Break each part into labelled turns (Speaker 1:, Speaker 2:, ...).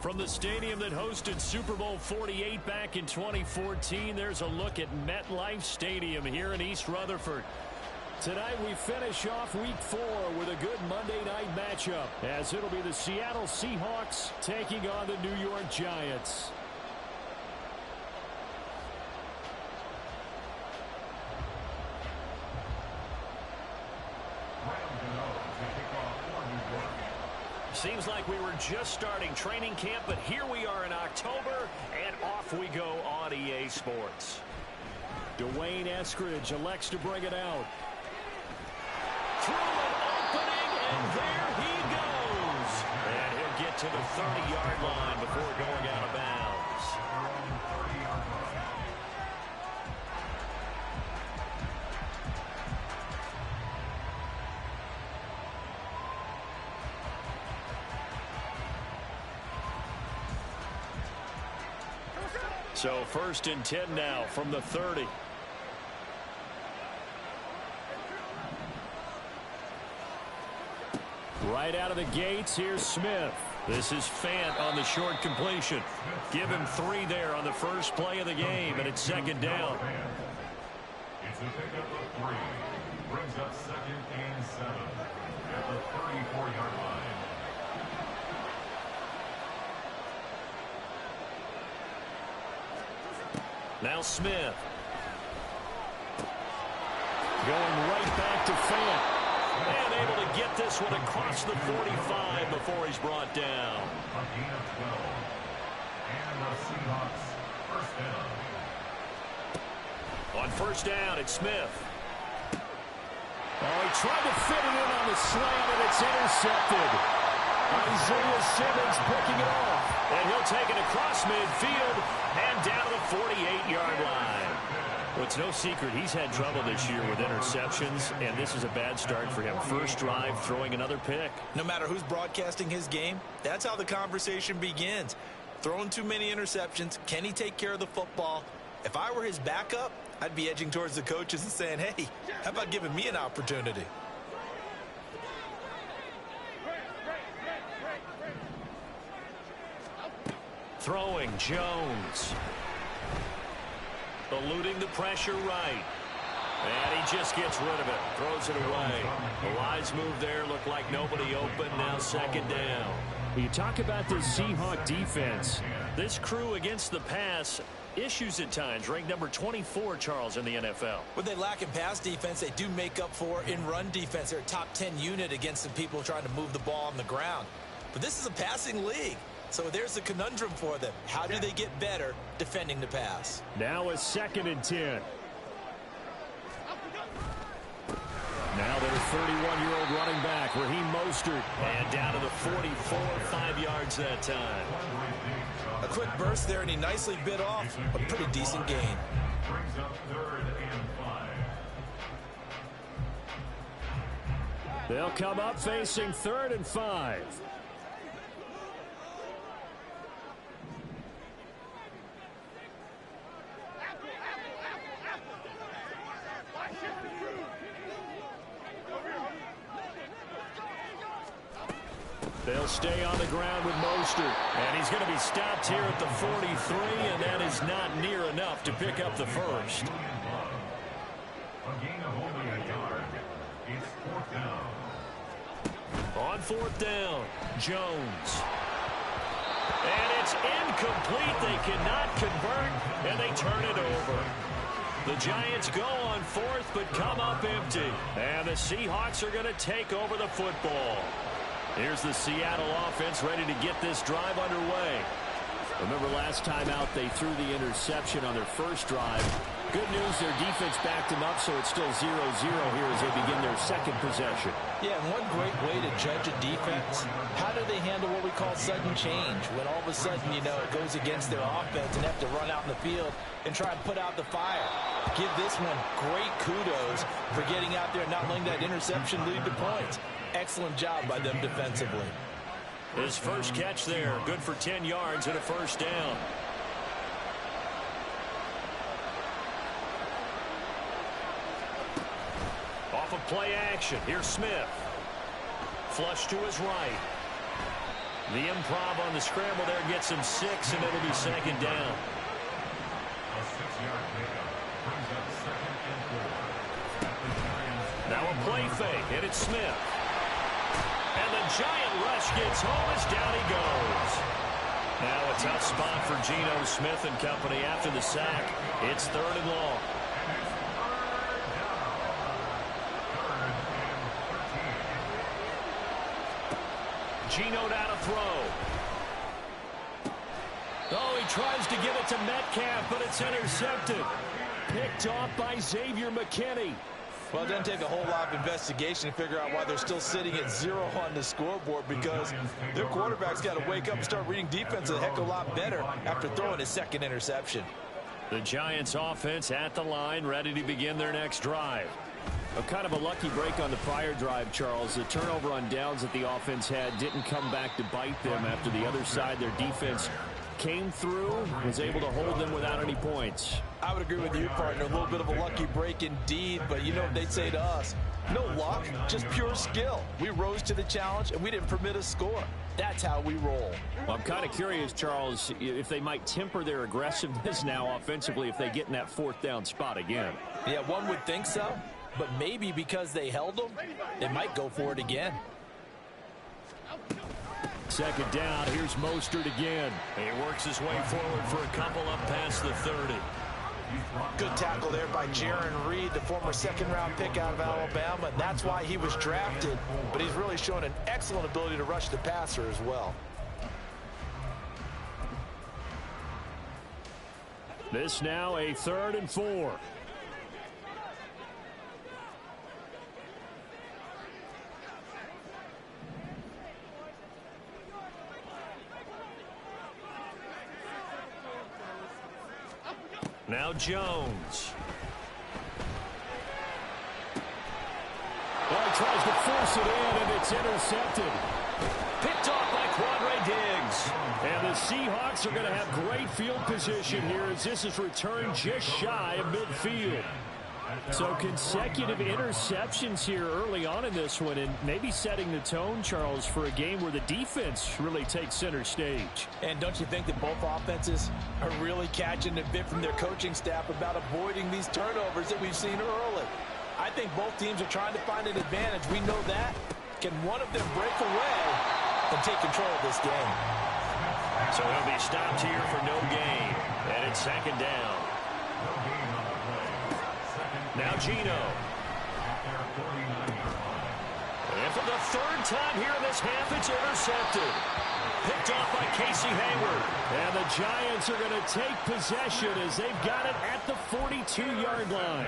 Speaker 1: From the stadium that hosted Super Bowl 48 back in 2014, there's a look at MetLife Stadium here in East Rutherford. Tonight we finish off Week 4 with a good Monday night matchup, as it'll be the Seattle Seahawks taking on the New York Giants. Seems like we were just starting training camp, but here we are in October, and off we go on EA Sports. Dwayne Eskridge elects to bring it out. Through an opening, and there he goes. And he'll get to the 30-yard line before going out of bounds. So 1st and 10 now from the 30. Right out of the gates, here's Smith. This is Fant on the short completion. Give him 3 there on the first play of the game, and it's 2nd down.
Speaker 2: It's a pickup of 3. Brings up 2nd and 7 at the 34-yard line.
Speaker 1: Now Smith. Going right back to Fant. And able to get this one across the 45 before he's brought down.
Speaker 2: A gain of 12. And the Seahawks first down.
Speaker 1: On 1st down, it's Smith. Oh, he tried to fit it in on the slant, and it's intercepted. Isaiah Simmons picking it off. And he'll take it across midfield and down to the 48-yard line. Well, it's no secret he's had trouble this year with interceptions, and this is a bad start for him. First drive, throwing another pick.
Speaker 3: No matter who's broadcasting his game, that's how the conversation begins. Throwing too many interceptions, can he take care of the football? If I were his backup, I'd be edging towards the coaches and saying, hey, how about giving me an opportunity?
Speaker 1: Throwing, Jones. Eluding the pressure right. And he just gets rid of it. Throws it away. The wise move there. Looked like nobody open. Now 2nd down. You talk about this Seahawk defense. This crew against the pass, issues at times. Ranked number 24, Charles, in the NFL.
Speaker 3: When they lack in pass defense, they do make up for in run defense. They're a top 10 unit against some people trying to move the ball on the ground. But this is a passing league. So there's a conundrum for them. How do they get better defending the pass?
Speaker 1: Now a 2nd and 10. Now their 31-year-old running back, Raheem Mostert. And down to the 44, 5 yards that time.
Speaker 3: A quick burst there, and he nicely bit off a pretty decent gain.
Speaker 2: Brings up 3rd and 5.
Speaker 1: They'll come up facing 3rd and 5. They'll stay on the ground with Mostert. And he's going to be stopped here at the 43, and that is not near enough to pick up the first.
Speaker 2: A gain of only a yard. It's 4th down.
Speaker 1: On 4th down, Jones. And it's incomplete. They cannot convert, and they turn it over. The Giants go on 4th, but come up empty. And the Seahawks are going to take over the football. Here's the Seattle offense ready to get this drive underway. Remember last time out they threw the interception on their first drive. Good news, their defense backed them up, so it's still 0-0 here as they begin their 2nd possession.
Speaker 3: Yeah, and one great way to judge a defense, how do they handle what we call sudden change? When all of a sudden, you know, it goes against their offense and have to run out in the field and try and put out the fire. Give this one great kudos for getting out there and not letting that interception lead to points. Excellent job by them defensively.
Speaker 1: His first catch there, good for 10 yards and a 1st down. Off of play action, here's Smith. Flush to his right. The improv on the scramble there gets him 6, and it'll be second down.
Speaker 2: A 6-yard pickup brings up 2nd and 4.
Speaker 1: Now a play fake, and it's Smith. And the giant rush gets home as down he goes. Now a tough spot for Geno Smith and company after the sack. It's 3rd and long. Geno down to throw. Oh, he tries to give it to Metcalf, but it's intercepted. Picked off by Xavier McKinney.
Speaker 3: Well, it doesn't take a whole lot of investigation to figure out why they're still sitting at 0 on the scoreboard, because their quarterback's got to wake up and start reading defense a heck of a lot better after throwing his 2nd interception.
Speaker 1: The Giants offense at the line, ready to begin their next drive. A kind of a lucky break on the prior drive, Charles. The turnover on downs that the offense had didn't come back to bite them after the other side. Their defense came through, was able to hold them without any points.
Speaker 3: I would agree with you, partner. A little bit of a lucky break indeed, but you know what they'd say to us? No luck, just pure skill. We rose to the challenge, and we didn't permit a score. That's how we roll.
Speaker 1: Well, I'm kind of curious, Charles, if they might temper their aggressiveness now offensively if they get in that 4th down spot again.
Speaker 3: Yeah, one would think so, but maybe because they held them, they might go for it again.
Speaker 1: 2nd down, here's Mostert again. He works his way forward for a couple up past the 30.
Speaker 3: Good tackle there by Jaron Reed, the former 2nd-round pick out of Alabama, and that's why he was drafted. But he's really shown an excellent ability to rush the passer as well.
Speaker 1: This now a 3rd and 4. Now Jones. Well, he tries to force it in, and it's intercepted. Picked off by Quandre Diggs. And the Seahawks are going to have great field position here as this is returned just shy of midfield. So consecutive interceptions here early on in this one, and maybe setting the tone, Charles, for a game where the defense really takes center stage.
Speaker 3: And don't you think that both offenses are really catching a bit from their coaching staff about avoiding these turnovers that we've seen early? I think both teams are trying to find an advantage. We know that. Can one of them break away and take control of this game?
Speaker 1: So he'll be stopped here for no gain, and it's 2nd down. Now Geno. And for the 3rd time here in this half, it's intercepted. Picked off by Casey Hayward. And the Giants are going to take possession as they've got it at the 42-yard line.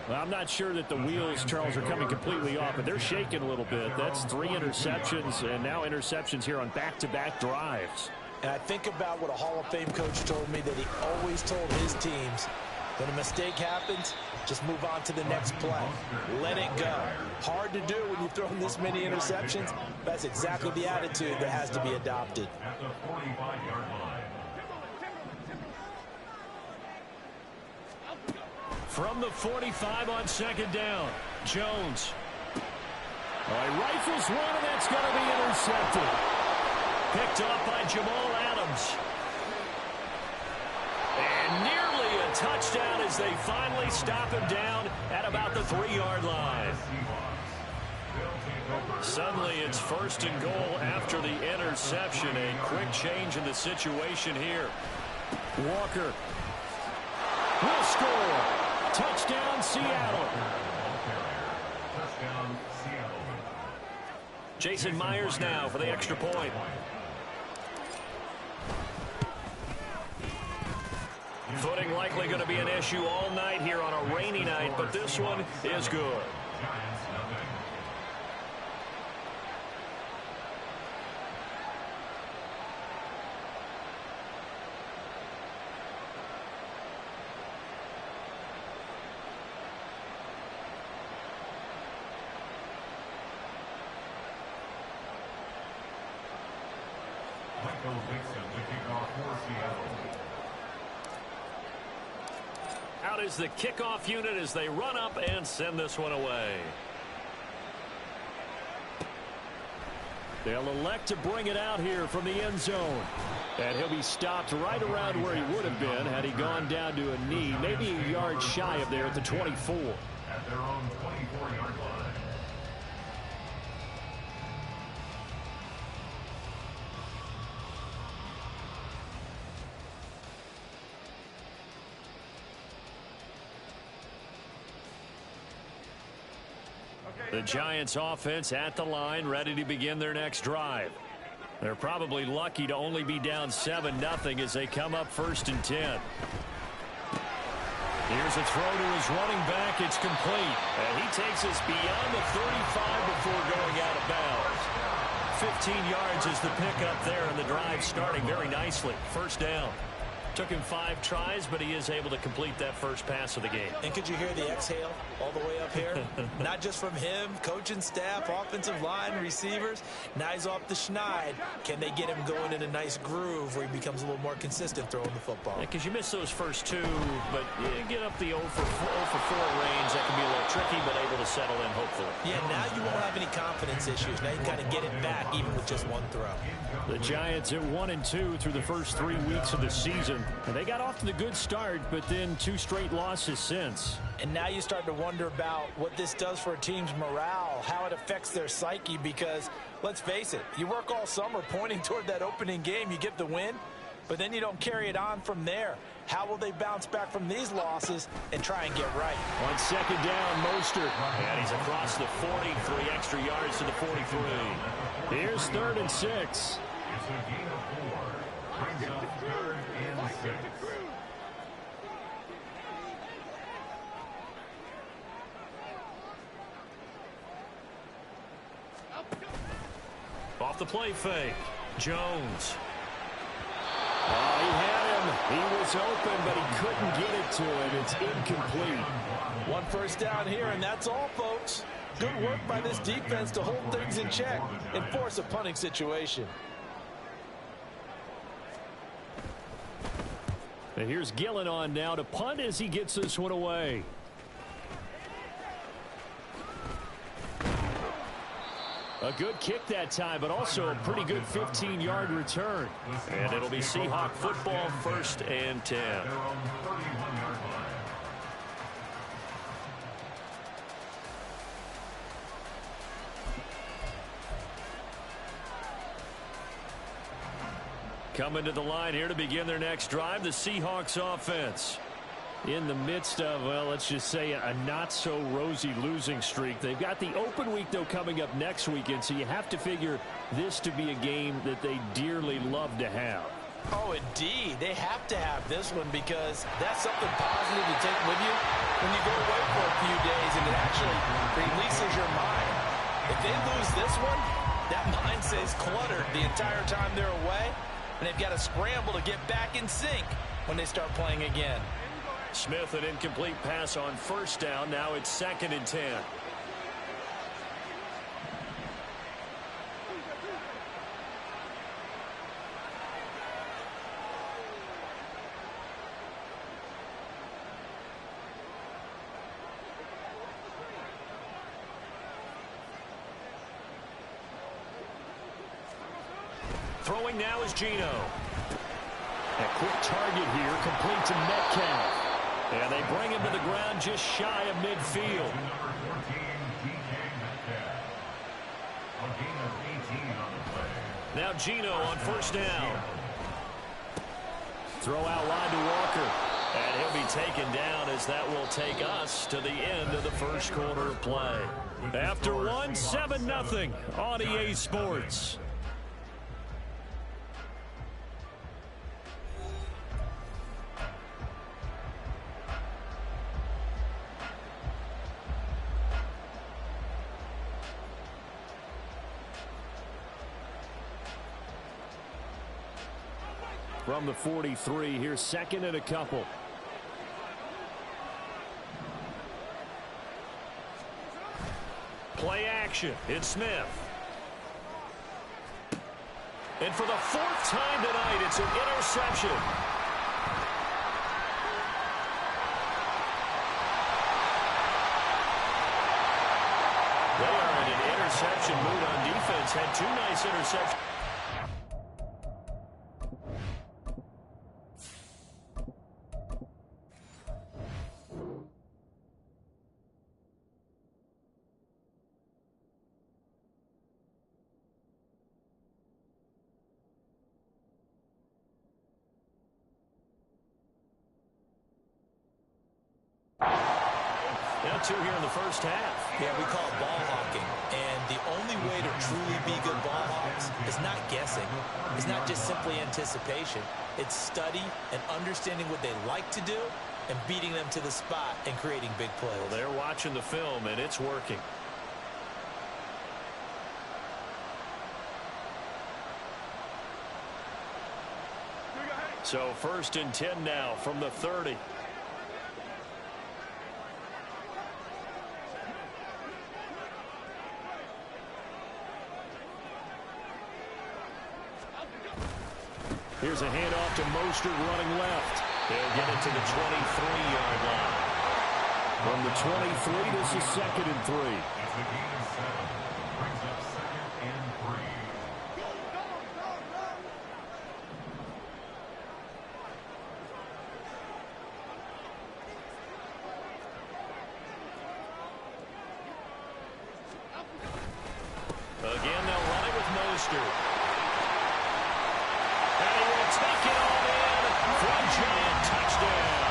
Speaker 1: Well, I'm not sure that the wheels, Charles, are coming completely off, but they're shaking a little bit. That's 3 interceptions, and now interceptions here on back-to-back drives.
Speaker 3: And I think about what a Hall of Fame coach told me, that he always told his teams, when a mistake happens, just move on to the next play. Let it go. Hard to do when you've thrown this many interceptions. That's exactly the attitude that has to be adopted.
Speaker 2: At the 45-yard line.
Speaker 1: From the 45 on 2nd down, Jones. He rifles one, and that's going to be intercepted. Picked off by Jamal Adams. And nearly a touchdown as they finally stop him down at about the 3-yard line. Suddenly it's 1st and goal after the interception. A quick change in the situation here. Walker will score. Touchdown, Seattle.
Speaker 2: Touchdown, Seattle.
Speaker 1: Jason Myers now for the extra point. Footing likely going to be an issue all night here on a rainy night, but this one is good.
Speaker 2: Giants, nothing. Michael Dixon to kick off for Seattle.
Speaker 1: Out is the kickoff unit as they run up and send this one away. They'll elect to bring it out here from the end zone. And he'll be stopped right around where he would have been had he gone down to a knee, maybe a yard shy of there at the 24.
Speaker 2: At their own 24-yard line.
Speaker 1: The Giants offense at the line, ready to begin their next drive. They're probably lucky to only be down 7-0 as they come up 1st and 10. Here's a throw to his running back. It's complete. And he takes us beyond the 35 before going out of bounds. 15 yards is the pickup there, and the drive starting very nicely. 1st down. Took him 5 tries, but he is able to complete that first pass of the game.
Speaker 3: And could you hear the exhale all the way up here? Not just from him, coaching staff, offensive line, receivers. Now he's off the schneid. Can they get him going in a nice groove where he becomes a little more consistent throwing the football?
Speaker 1: Because you miss those first 2, but you get up the 0 for 4 range. That can be a little tricky, but able to settle in, hopefully.
Speaker 3: Yeah, now you won't have any confidence issues. Now you can kind of get it back even with just 1 throw.
Speaker 1: The Giants at 1-2 through the first 3 weeks of the season. And they got off to the good start, but then 2 straight losses since.
Speaker 3: And now you start to wonder about what this does for a team's morale, how it affects their psyche, because let's face it, you work all summer pointing toward that opening game, you get the win, but then you don't carry it on from there. How will they bounce back from these losses and try and get right?
Speaker 1: On 2nd down, Mostert. And he's across the 40, 3 extra yards to the 43. Here's 3rd and 6.
Speaker 2: It's a gain of 4. Brings up 3rd and 6.
Speaker 1: Off the play fake. Jones. Oh, he had him. He was open, but he couldn't get it to him. It's incomplete.
Speaker 3: 1 first down here, and that's all, folks. Good work by this defense to hold things in check and force a punting situation.
Speaker 1: And here's Gillen on now to punt as he gets this one away. A good kick that time, but also a pretty good 15-yard return. And it'll be Seahawk football, 1st and 10. Coming to the line here to begin their next drive, the Seahawks offense. In the midst of, well, let's just say a not-so-rosy losing streak. They've got the open week, though, coming up next weekend, so you have to figure this to be a game that they dearly love to have.
Speaker 3: Oh, indeed. They have to have this one because that's something positive to take with you when you go away for a few days, and it actually releases your mind. If they lose this one, that mind stays cluttered the entire time they're away, and they've got to scramble to get back in sync when they start playing again.
Speaker 1: Smith, an incomplete pass on 1st down. Now it's 2nd and 10. Throwing now is Geno. A quick target here, complete to Metcalf. And they bring him to the ground just shy of midfield. Now Geno on 1st down. Throw out wide to Walker. And he'll be taken down as that will take us to the end of the 1st quarter of play. After 1, 7-0 on EA Sports. From the 43, here's 2nd and a couple. Play action. It's Smith. And for the 4th time tonight, it's an interception. They are in an interception mood on defense. offense had 2 nice interceptions. Now 2 here in the first half.
Speaker 3: Yeah, we call it ball hawking. And the only way to truly be good ball hawks is not guessing. It's not just simply anticipation. It's study and understanding what they like to do and beating them to the spot and creating big plays.
Speaker 1: Well, they're watching the film, and it's working. So 1st and 10 now from the 30. Here's a handoff to Mostert running left. They'll get it to the 23-yard line. From the 23, this is 2nd and 3.
Speaker 2: It's the gain of 7. Brings up 2nd and 3.
Speaker 1: Again, they'll run it with Mostert. And he will take it all in for a giant touchdown.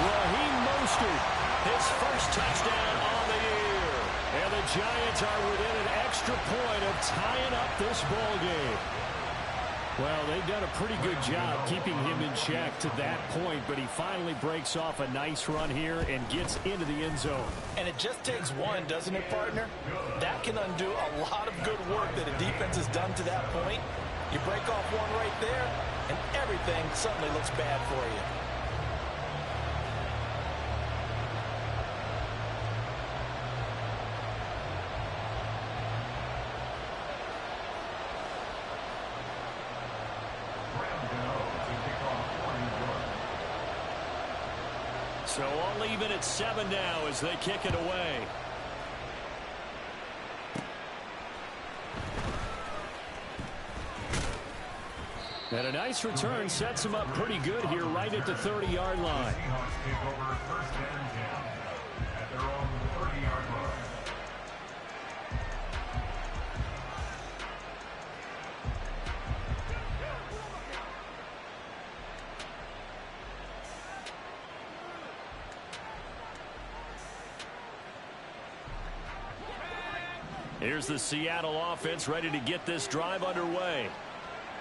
Speaker 1: Raheem Mostert, his first touchdown on the year. And the Giants are within an extra point of tying up this ball game. Well, they've done a pretty good job keeping him in check to that point, but he finally breaks off a nice run here and gets into the end zone.
Speaker 3: And it just takes one, doesn't it, partner? That can undo a lot of good work that a defense has done to that point. You break off one right there, and everything suddenly looks bad for you.
Speaker 1: So all even at 7 now as they kick it away. And a nice return sets him up pretty good here right at the 30-yard line.
Speaker 2: Seahawks take over 1st and 10 at their own 30-yard line.
Speaker 1: Here's the Seattle offense ready to get this drive underway.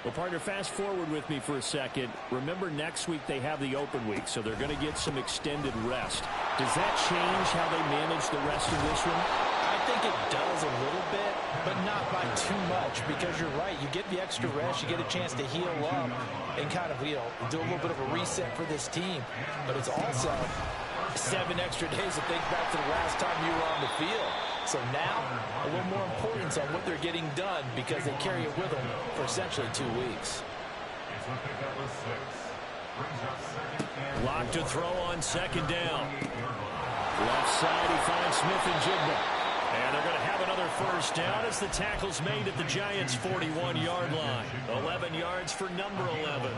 Speaker 1: Well, partner, fast forward with me for a second. Remember, next week they have the open week, so they're going to get some extended rest. Does that change how they manage the rest of this one?
Speaker 3: I think it does a little bit, but not by too much, because you're right. You get the extra rest, you get a chance to heal up and kind of, do a little bit of a reset for this team. But it's also 7 extra days to think back to the last time you were on the field. So now, a little more importance on what they're getting done because they carry it with them for essentially 2 weeks.
Speaker 1: Lock to throw on 2nd down. Left side, he finds Smith-Njigba. And they're going to have another 1st down as the tackle's made at the Giants' 41-yard line. 11 yards for number 11.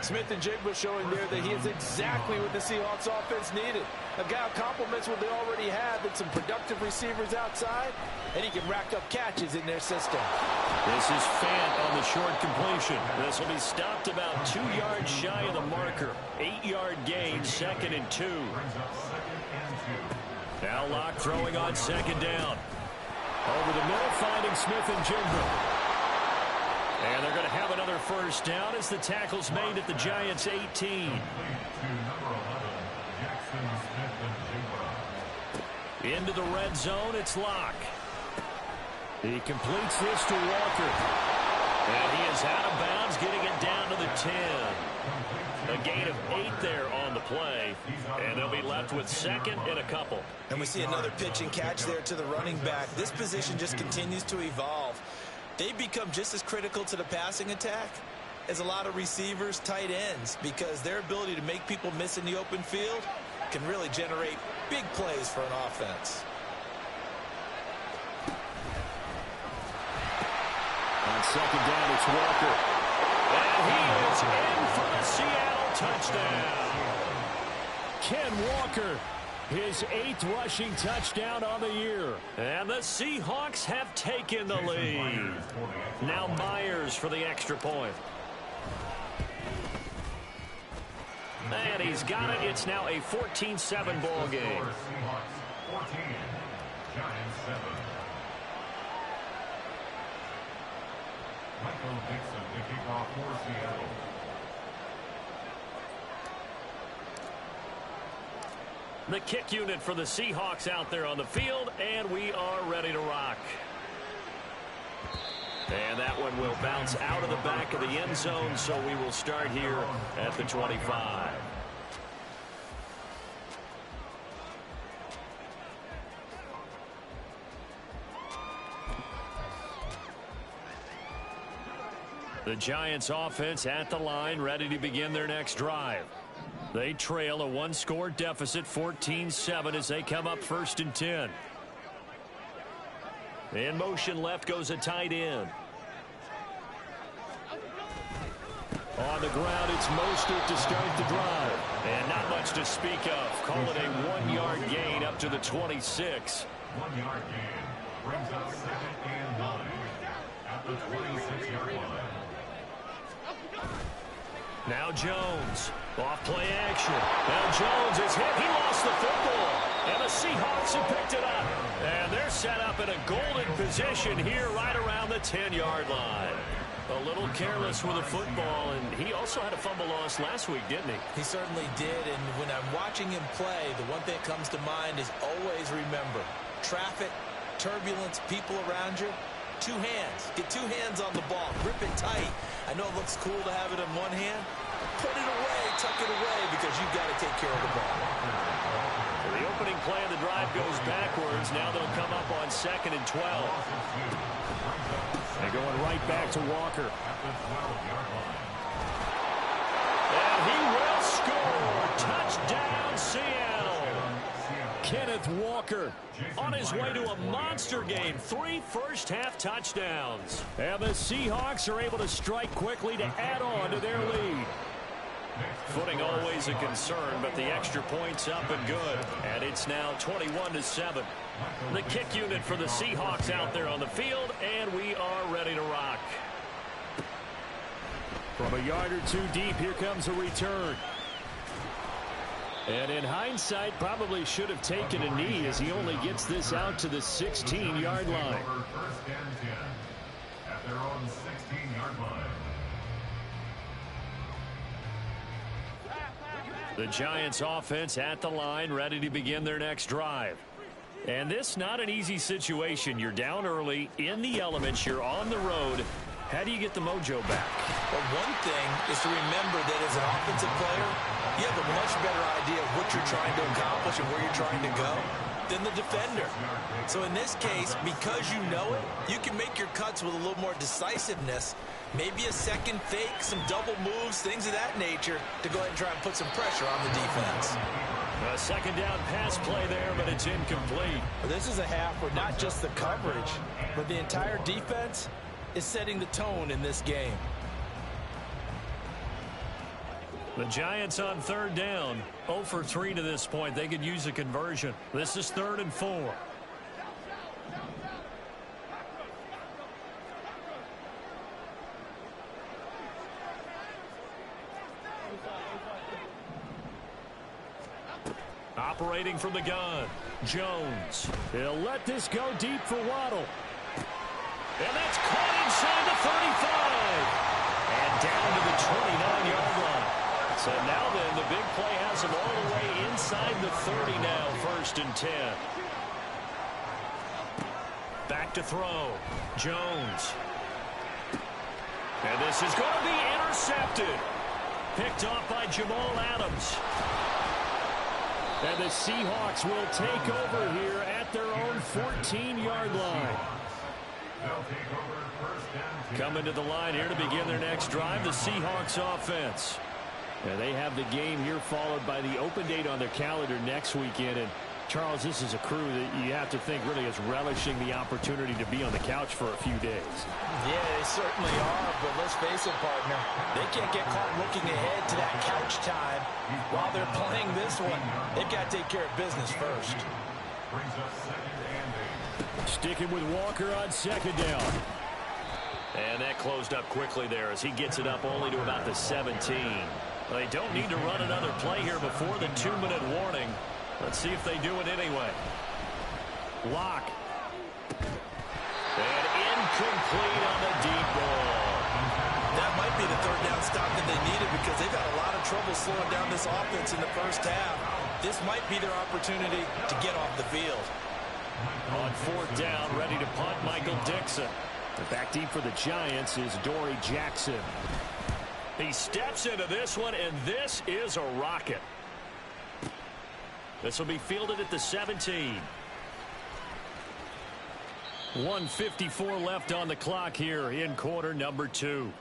Speaker 3: Smith-Njigba showing there that he is exactly what the Seahawks offense needed. A guy who complements what they already have and some productive receivers outside, and he can rack up catches in their system.
Speaker 1: This is Fant on the short completion. This will be stopped about 2 yards shy of the marker. 8-yard gain, 2nd and 2. Now Locke throwing on 2nd down. Over the middle, finding Smith-Njigba. And they're going to have another 1st down as the tackle's made at the Giants' 18. Into the red zone, it's Locke. He completes this to Walker. And he is out of bounds, getting it down to the 10. A gain of 8 there on the play. And they'll be left with 2nd and a couple.
Speaker 3: And we see another pitch and catch there to the running back. This position just continues to evolve. They become just as critical to the passing attack as a lot of receivers, tight ends, because their ability to make people miss in the open field can really generate big plays for an offense.
Speaker 1: second down, it's Walker. And he is in for the Seattle touchdown. Ken Walker, his 8th rushing touchdown on the year. And the Seahawks have taken the lead. Now Myers for the extra point. And he's got it. It's now a 14-7 ball game.
Speaker 2: 14, Giants 7. Michael Dixon to kick off for Seattle.
Speaker 1: The kick unit for the Seahawks out there on the field, and we are ready to rock. And that one will bounce out of the back of the end zone, so we will start here at the 25. The Giants offense at the line, ready to begin their next drive. They trail a one-score deficit, 14-7, as they come up 1st and 10. In motion left goes a tight end. On the ground, it's Mostert to start the drive. And not much to speak of. Call it a 1-yard gain up to the 26.
Speaker 2: 1-yard gain brings up 2nd and 9 at the 26-yard line.
Speaker 1: Now Jones, off play action. Now Jones is hit. He lost the football. And the Seahawks have picked it up. And they're set up in a golden position here right around the 10-yard line. A little careless with the football, and he also had a fumble loss last week, didn't he?
Speaker 3: He certainly did, and when I'm watching him play, the one thing that comes to mind is always remember, traffic, turbulence, people around you, 2 hands. Get 2 hands on the ball. Grip it tight. I know it looks cool to have it in one hand. Put it away, tuck it away, because you've got to take care of the ball.
Speaker 1: So the opening play of the drive goes backwards. Now they'll come up on 2nd and 12. They're going right back to Walker. And he will score. Touchdown, Seattle. Kenneth Walker on his way to a monster game. 3 first-half touchdowns. And the Seahawks are able to strike quickly to add on to their lead. Footing always a concern, but the extra point's up and good. And it's now 21-7. The kick unit for the Seahawks out there on the field, and we are ready to rock. From a yard or 2 deep, here comes a return. And in hindsight, probably should have taken a knee as he only gets this out to the 16-yard line.
Speaker 2: 1st and 10 at their own 16-yard line.
Speaker 1: The Giants offense at the line, ready to begin their next drive. And this not an easy situation. You're down early, in the elements, you're on the road. How do you get the mojo back?
Speaker 3: Well, one thing is to remember that as an offensive player, you have a much better idea of what you're trying to accomplish and where you're trying to go than the defender. So in this case, because you know it, you can make your cuts with a little more decisiveness. Maybe a second fake, some double moves, things of that nature to go ahead and try and put some pressure on the defense.
Speaker 1: A second down pass play there, but it's incomplete.
Speaker 3: Well, this is a half where not just the coverage, but the entire defense is setting the tone in this game.
Speaker 1: The Giants on 3rd down, 0 for 3 to this point. They could use a conversion. This is 3rd and 4. Operating from the gun, Jones. He'll let this go deep for Waddle. And that's caught inside the 35. And down to the 29-yard line. So now then, the big play has him all the way inside the 30 now, 1st and 10. Back to throw, Jones. And this is going to be intercepted. Picked off by Jamal Adams. And the Seahawks will take over here at their own 14-yard line. Coming to the line here to begin their next drive, the Seahawks offense. And they have the game here followed by the open date on their calendar next weekend. And Charles, this is a crew that you have to think really is relishing the opportunity to be on the couch for a few days.
Speaker 3: Yeah, they certainly are, but let's face it, partner. They can't get caught looking ahead to that couch time while they're playing this one. They've got to take care of business first.
Speaker 1: Sticking with Walker on second down. And that closed up quickly there as he gets it up only to about the 17. They don't need to run another play here before the 2-minute warning. Let's see if they do it anyway. Lock. And incomplete on the deep ball.
Speaker 3: That might be the third down stop that they needed because they've had a lot of trouble slowing down this offense in the first half. This might be their opportunity to get off the field.
Speaker 1: On fourth down, ready to punt, Michael Dixon. The back deep for the Giants is Dory Jackson. He steps into this one, and this is a rocket. This will be fielded at the 17. 1:54 left on the clock here in quarter number 2.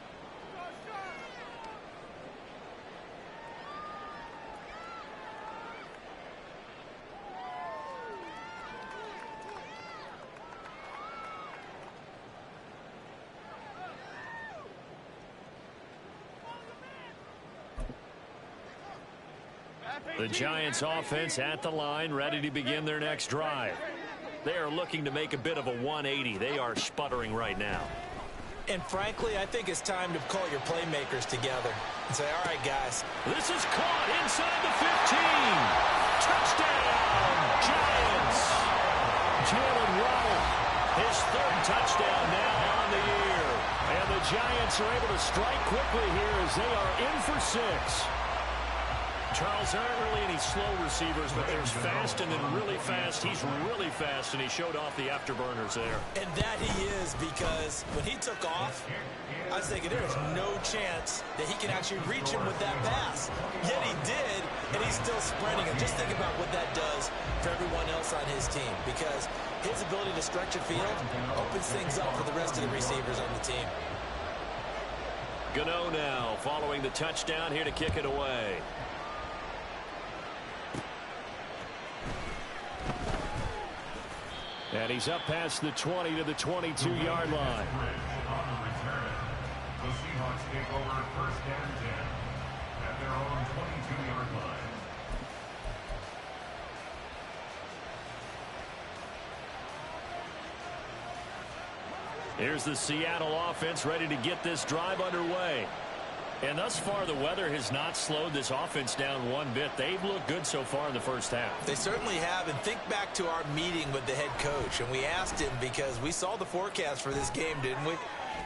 Speaker 1: The Giants offense at the line, ready to begin their next drive. They are looking to make a bit of a 180. They are sputtering right now.
Speaker 3: And frankly, I think it's time to call your playmakers together and say, all right, guys.
Speaker 1: This is caught inside the 15. Touchdown, Giants. Jalen Waddle, his third touchdown now on the year. And the Giants are able to strike quickly here as they are in for 6. Charles, there aren't really any slow receivers, but there's fast and then really fast. He's really fast, and he showed off the afterburners there.
Speaker 3: And that he is, because when he took off, I was thinking there is no chance that he can actually reach him with that pass. Yet he did, and he's still sprinting. And just think about what that does for everyone else on his team, because his ability to stretch a field opens things up for the rest of the receivers on the team.
Speaker 1: Gano now following the touchdown here to kick it away. And he's up past the 20 to the 22-yard line.
Speaker 2: The Seahawks take over first and 10 at their own 22-yard line.
Speaker 1: Here's the Seattle offense ready to get this drive underway. And thus far, the weather has not slowed this offense down one bit. They've looked good so far in the first half.
Speaker 3: They certainly have. And think back to our meeting with the head coach. And we asked him, because we saw the forecast for this game, didn't we?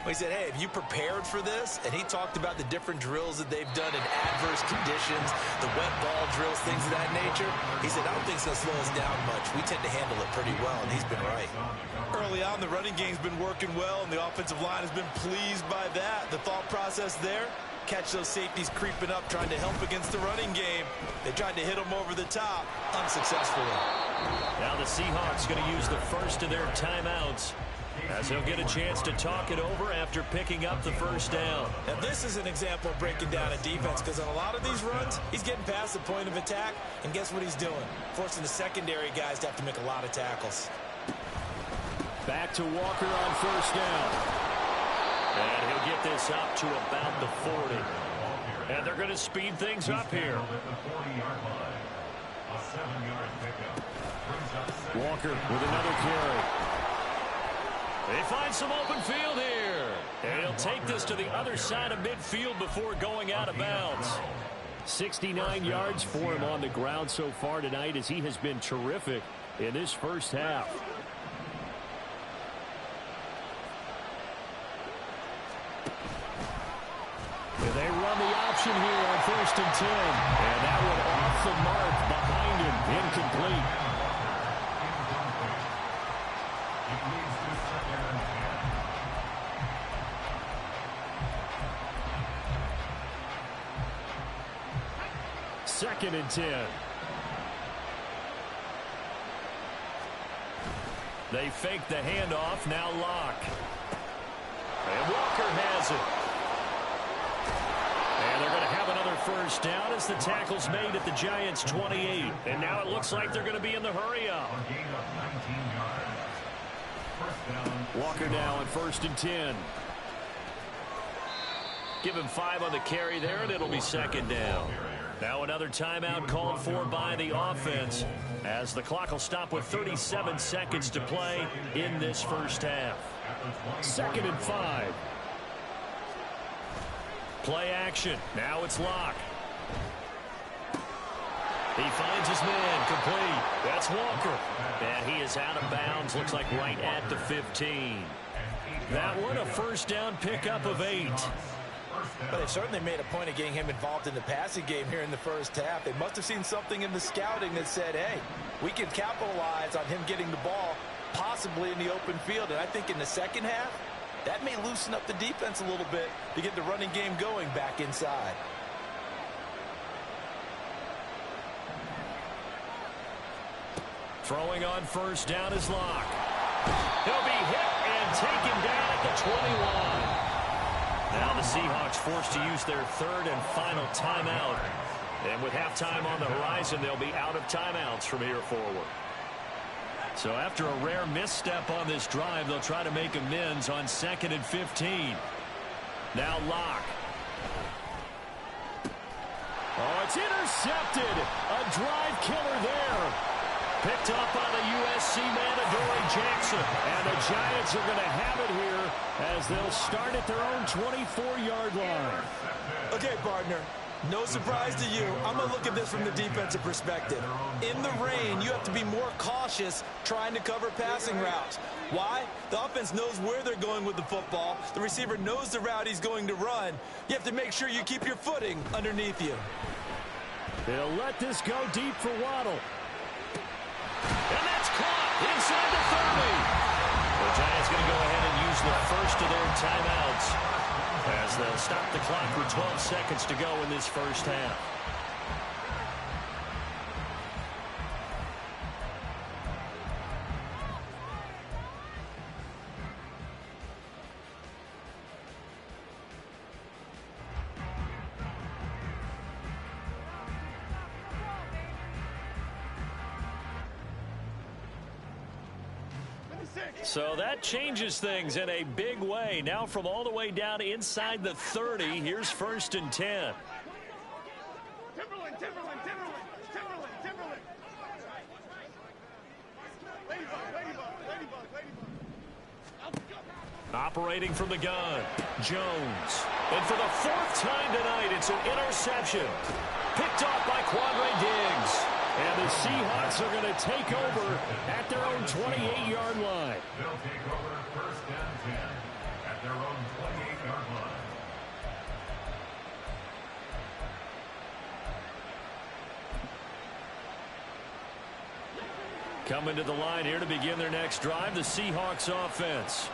Speaker 3: We said, hey, have you prepared for this? And he talked about the different drills that they've done in adverse conditions, the wet ball drills, things of that nature. He said, I don't think it's going to slow us down much. We tend to handle it pretty well, and he's been right. Early on, the running game's been working well, and the offensive line has been pleased by that. The thought process there, catch those safeties creeping up, trying to help against the running game. They tried to hit them over the top, unsuccessfully.
Speaker 1: Now the Seahawks going to use the first of their timeouts, as he'll get a chance to talk it over after picking up the first down.
Speaker 3: Now this is an example of breaking down a defense, because on a lot of these runs, he's getting past the point of attack, and guess what he's doing? Forcing the secondary guys to have to make a lot of tackles.
Speaker 1: Back to Walker on first down. And he'll get this up to about the 40. And they're going to speed things up here. Walker with another carry. They find some open field here. And he'll take this to the other side of midfield before going out of bounds. 69 yards for him on the ground so far tonight, as he has been terrific in this first half. They run the option here on first and 10. And that one off the mark behind him. Incomplete. Second and 10. They fake the handoff. Now Lock. And Walker has it. And they're going to have another first down as the tackle's made at the Giants' 28. And now it looks like they're going to be in the hurry-up. Walker now on 1st and 10. Give him 5 on the carry there, and it'll be 2nd down. Now another timeout called for by the offense as the clock will stop with 37 seconds to play in this first half. 2nd and 5. Play action. Now it's Locke. He finds his man complete. That's Walker. And he is out of bounds. Looks like right at the 15. That one a first down pickup of 8.
Speaker 3: But they certainly made a point of getting him involved in the passing game here in the first half. They must have seen something in the scouting that said, hey, we can capitalize on him getting the ball possibly in the open field. And I think in the second half, that may loosen up the defense a little bit to get the running game going back inside.
Speaker 1: Throwing on first down is Locke. He'll be hit and taken down at the 21. Now the Seahawks forced to use their 3rd and final timeout. And with halftime on the horizon, they'll be out of timeouts from here forward. So after a rare misstep on this drive, they'll try to make amends on 2nd and 15. Now Locke. Oh, it's intercepted. A drive killer there. Picked up by the USC man, Adoree Jackson. And the Giants are going to have it here as they'll start at their own 24-yard line.
Speaker 3: Okay, partner. No surprise to you. I'm going to look at this from the defensive perspective. In the rain, you have to be more cautious trying to cover passing routes. Why? The offense knows where they're going with the football. The receiver knows the route he's going to run. You have to make sure you keep your footing underneath you.
Speaker 1: They'll let this go deep for Waddle. And that's caught inside the 30. The Giants going to go ahead and use the first of their timeouts as they'll stop the clock with 12 seconds to go in this first half. So that changes things in a big way. Now from all the way down inside the 30, here's 1st and 10. Operating from the gun, Jones. And for the 4th time tonight, it's an interception. Picked off by Quandre Diggs. And the Seahawks are going to take over at their own 28-yard line.
Speaker 2: They'll take over 1st and 10 at their own 28-yard line.
Speaker 1: Coming to the line here to begin their next drive, the Seahawks offense.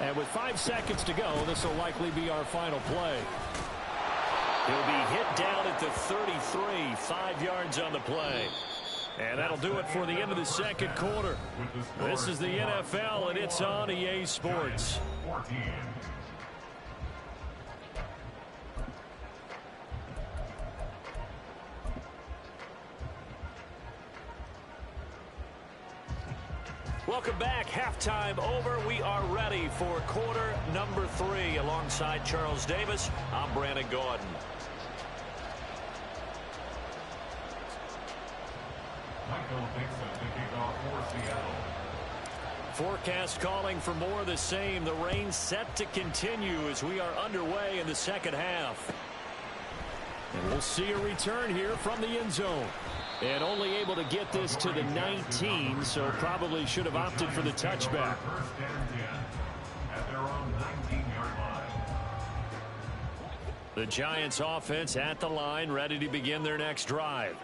Speaker 1: And with 5 seconds to go, this will likely be our final play. He'll be hit down at the 33, 5 yards on the play. And that'll do it for the end of the second quarter. This is the NFL, and it's on EA Sports.
Speaker 2: 14.
Speaker 1: Welcome back. Halftime over. We are ready for quarter number 3. Alongside Charles Davis, I'm Brandon Gordon. Forecast calling for more of the same. The rain set to continue as we are underway in the second half. And we'll see a return here from the end zone. And only able to get this to the 19, so probably should have opted for the touchback. The Giants offense at the line, ready to begin their next drive.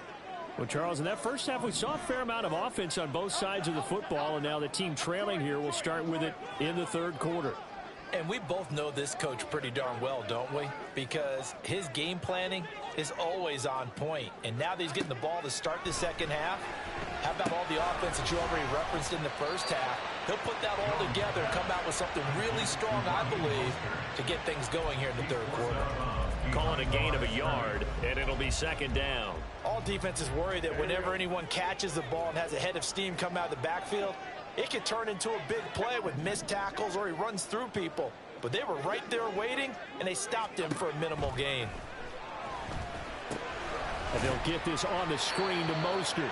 Speaker 1: Well, Charles, in that first half, we saw a fair amount of offense on both sides of the football, and now the team trailing here will start with it in the third quarter.
Speaker 3: And we both know this coach pretty darn well, don't we? Because his game planning is always on point. And now that he's getting the ball to start the second half, how about all the offense that you already referenced in the first half? He'll put that all together and come out with something really strong, I believe, to get things going here in the third quarter.
Speaker 1: Call it a gain of a yard, and it'll be second down.
Speaker 3: All defenses worry that whenever anyone catches the ball and has a head of steam come out of the backfield, it could turn into a big play with missed tackles or he runs through people. But they were right there waiting, and they stopped him for a minimal gain.
Speaker 1: And they'll get this on the screen to Mostert.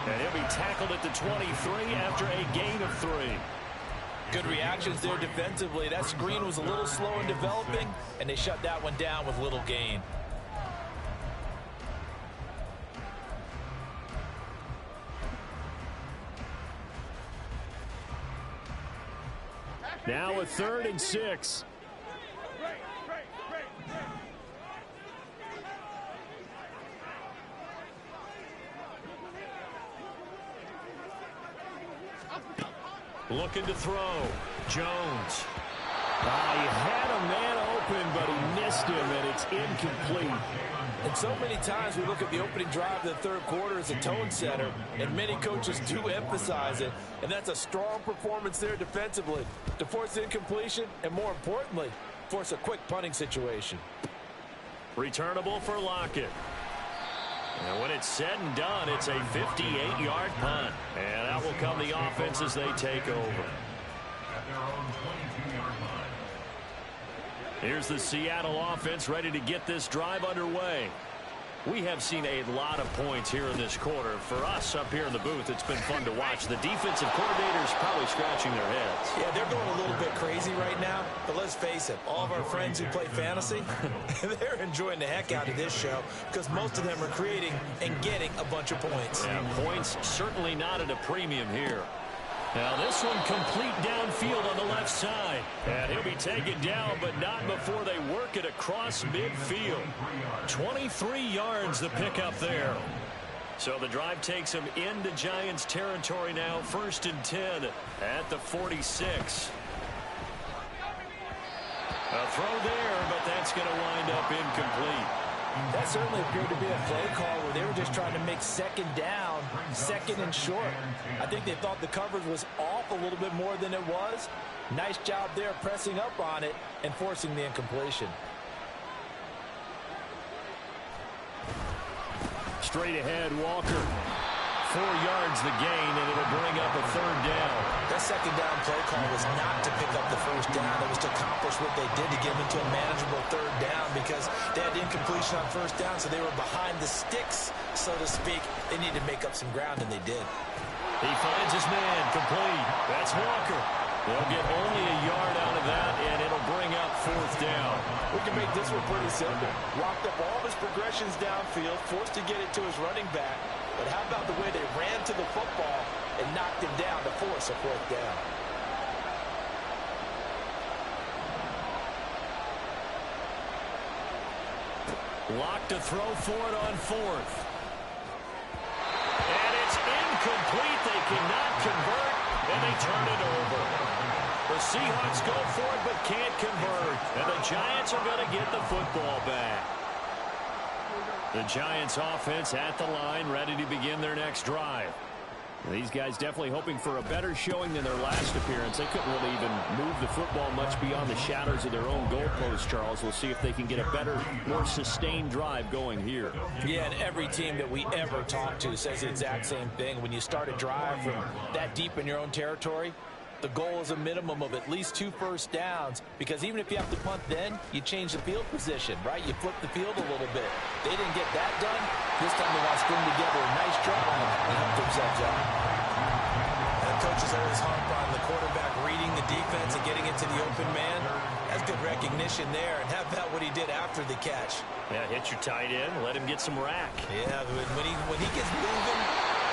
Speaker 1: And he'll be tackled at the 23 after a gain of 3.
Speaker 3: Good reactions there defensively. That screen was a little slow in developing, and they shut that one down with little gain.
Speaker 1: Now a 3rd and 6. Looking to throw. Jones. He had a man open, but he missed him, and it's incomplete.
Speaker 3: And so many times we look at the opening drive of the third quarter as a tone setter, and many coaches do emphasize it, and that's a strong performance there defensively to force incompletion and, more importantly, force a quick punting situation.
Speaker 1: Returnable for Lockett. And when it's said and done, it's a 58-yard punt. And out will come the offense as they take over.
Speaker 2: At their own 22-yard line.
Speaker 1: Here's the Seattle offense ready to get this drive underway. We have seen a lot of points here in this quarter. For us up here in the booth, it's been fun to watch. The defensive coordinators probably scratching their heads.
Speaker 3: Yeah, they're going a little bit crazy right now. But let's face it, all of our friends who play fantasy, they're enjoying the heck out of this show because most of them are creating and getting a bunch of points.
Speaker 1: Yeah, points certainly not at a premium here. Now this one complete downfield on the left side. And he'll be taken down, but not before they work it across midfield. 23 yards the pickup there. So the drive takes him into Giants territory now. 1st and 10 at the 46. A throw there, but that's going to wind up incomplete.
Speaker 3: That certainly appeared to be a play call where they were just trying to make second down, second and short. I think they thought the coverage was off a little bit more than it was. Nice job there pressing up on it and forcing the incompletion.
Speaker 1: Straight ahead, Walker. 4 yards the gain, and it'll bring up a 3rd down.
Speaker 3: That second down play call was not to pick up the 1st down. It was to accomplish what they did to get them into a manageable 3rd down because they had incompletion on 1st down, so they were behind the sticks, so to speak. They needed to make up some ground, and they did.
Speaker 1: He finds his man, complete. That's Walker. They'll get only a yard out of that, and it'll bring up 4th down.
Speaker 3: We can make this one pretty simple. Locked up all of his progressions downfield, forced to get it to his running back. But how about the way they ran to the football and knocked him down to force a 4th down?
Speaker 1: Locked to throw for it on 4th. And it's incomplete. They cannot convert, and they turn it over. The Seahawks go for it but can't convert, and the Giants are going to get the football back. The Giants offense at the line, ready to begin their next drive. These guys definitely hoping for a better showing than their last appearance. They couldn't really even move the football much beyond the shadows of their own goalpost, Charles. We'll see if they can get a better, more sustained drive going here.
Speaker 3: Yeah, and every team that we ever talk to says the exact same thing. When you start a drive from that deep in your own territory, the goal is a minimum of at least 2 first downs, because even if you have to punt then, you change the field position, right? You flip the field a little bit. They didn't get that done. This time they want to string together a nice drive and help themselves out. And coaches always harp on the quarterback reading the defense and getting into the open man. That's good recognition there. And how about what he did after the catch?
Speaker 1: Yeah, hit your tight end, let him get some rack.
Speaker 3: Yeah, when he gets moving,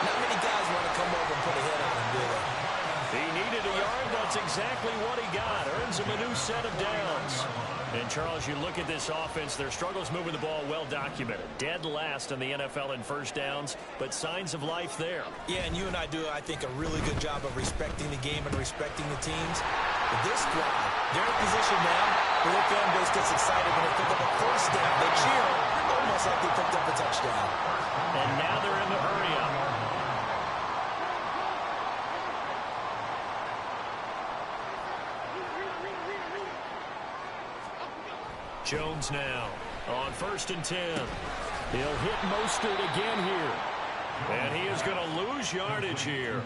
Speaker 3: not many guys want to come over and put a hit on him, do they?
Speaker 1: He needed a yard. That's exactly what he got. Earns him a new set of downs. And, Charles, you look at this offense, their struggles moving the ball well documented. Dead last in the NFL in first downs, but signs of life there.
Speaker 3: Yeah, and you and I do, I think, a really good job of respecting the game and respecting the teams. But this drive, they're in position now where their fan base gets excited when they pick up a 1st down. They cheer almost like they picked up a touchdown.
Speaker 1: And now they're in the hurry-up. Jones now. On 1st and 10. He'll hit Mostert again here. And he is going to lose yardage here.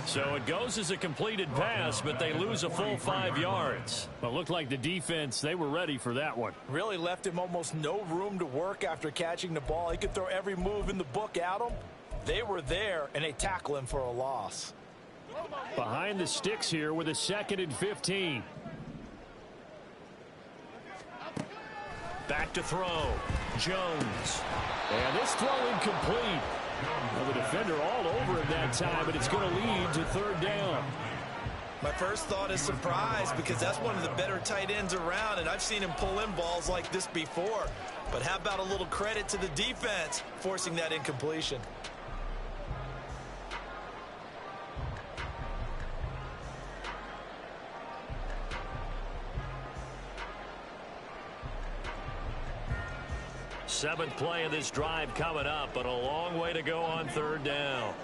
Speaker 1: So it goes as a completed pass, but they lose a full 5 yards. Well, it looked like the defense, they were ready for that one.
Speaker 3: Really left him almost no room to work after catching the ball. He could throw every move in the book at him. They were there, and they tackle him for a loss.
Speaker 1: Behind the sticks here with a 2nd and 15. Back to throw. Jones. And this throw incomplete. Well, the defender all over him that time, but it's going to lead to 3rd down.
Speaker 3: My first thought is surprise, because that's one of the better tight ends around, and I've seen him pull in balls like this before. But how about a little credit to the defense forcing that incompletion?
Speaker 1: Seventh play of this drive coming up, but a long way to go on 3rd down.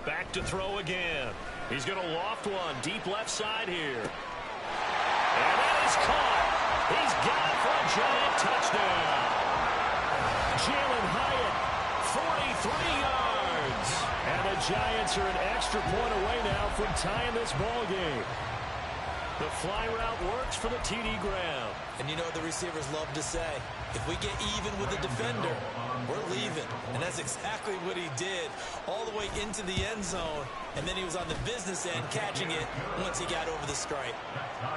Speaker 1: Back to throw again. He's going to loft one deep left side here. And that is caught. He's got it for a giant touchdown. Jalen Hyatt, 43 yards. And the Giants are an extra point away now from tying this ball game. The fly route works for the TD ground.
Speaker 3: And you know what the receivers love to say? If we get even with the defender, we're leaving. And that's exactly what he did, all the way into the end zone. And then he was on the business end catching it once he got over the stripe.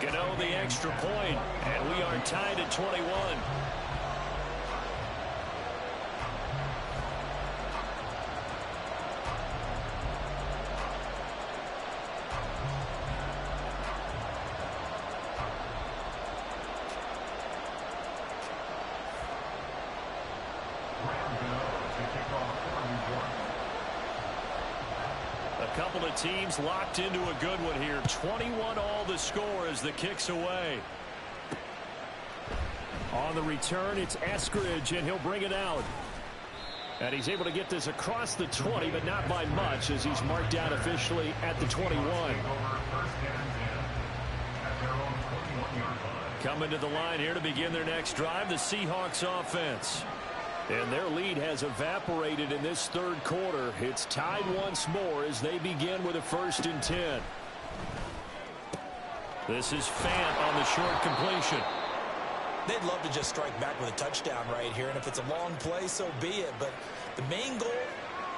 Speaker 1: Gano the extra point, and we are tied at 21. Couple of teams locked into a good one here. 21 all the score as the kick's away. On the return, it's Eskridge, and he'll bring it out. And he's able to get this across the 20, but not by much, as he's marked down officially at the 21. Coming to the line here to begin their next drive, the Seahawks offense. And their lead has evaporated in this 3rd quarter. It's tied once more as they begin with a 1st and 10. This is Fant on the short completion.
Speaker 3: They'd love to just strike back with a touchdown right here, and if it's a long play, so be it. But the main goal,